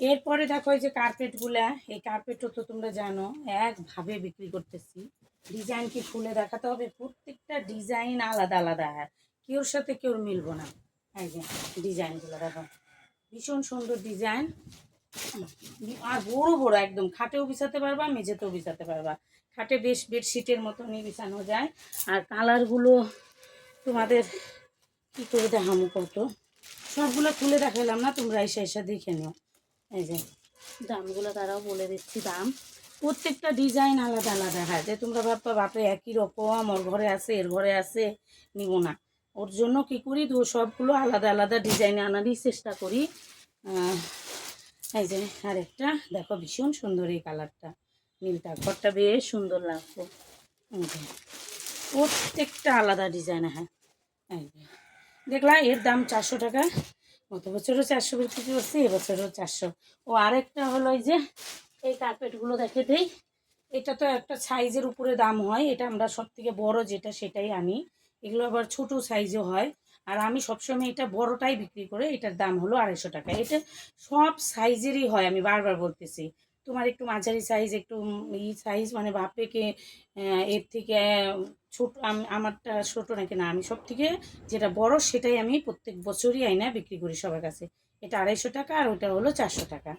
এরপরে দেখো এই যে কার্পেটগুলা, এই কার্পেটও তো তোমরা জানো একভাবে বিক্রি করতেছি। ডিজাইন কি খুলে দেখাতে হবে? প্রত্যেকটা ডিজাইন আলাদা আলাদা, হয় কেউর সাথে কেউর মিলবো না। এই যে ডিজাইনগুলো দেখো, ভীষণ সুন্দর ডিজাইন, আর বড় বড় একদম, খাটেও বিছাতে পারবা, মেঝেতেও বিছাতে পারবা। খাটে বেশ বেডশিটের মতনই বিছানো যায়। আর কালারগুলো তোমাদের কী করে দেখামো কত, সবগুলো খুলে দেখালাম না, তোমরা এসে এসে দেখে নিও। এই যে দামগুলো তারাও বলে দিচ্ছি, দাম প্রত্যেকটা ডিজাইন আলাদা আলাদা হয়, যে তোমরা ভাববা বাপরে একই রকম, ওর ঘরে আছে এর ঘরে আছে, নিব না। ওর জন্য কী করি, সবগুলো আলাদা আলাদা ডিজাইনে আনারই চেষ্টা করি। এই যে আরেকটা দেখো, ভীষণ সুন্দর এই কালারটা, নীলটা, ঘরটা বেশ সুন্দর লাগতো। প্রত্যেকটা আলাদা ডিজাইন। হ্যাঁ এই যে দেখলা, এর দাম 400 টাকা। গত বছরও 400 বিক্রি করছি, এবছরও 400। ও আরেকটা হলো এই যে এই কার্পেটগুলো দেখে দেই, এটা তো একটা সাইজের উপরে দাম হয়, এটা আমরা সব থেকে বড়ো যেটা সেটাই আনি, এগুলো আবার ছোটো সাইজও হয়। আর আমি সবসময় এটা বড়টাই বিক্রি করে, এটার দাম হলো 250 টাকা। এটা সব সাইজেরই হয়, আমি বারবার বলতেছি। তোমার একটু মাঝারি সাইজ, একটু ই সাইজ, মানে বাপেকে এর থেকে ছোট, আমারটা ছোটো নাকি না, আমি সব থেকে যেটা বড় সেটাই আমি প্রত্যেক বছরই আইনা বিক্রি করি সবার কাছে। এটা 250 টাকা, আর ওটা হলো 400 টাকা।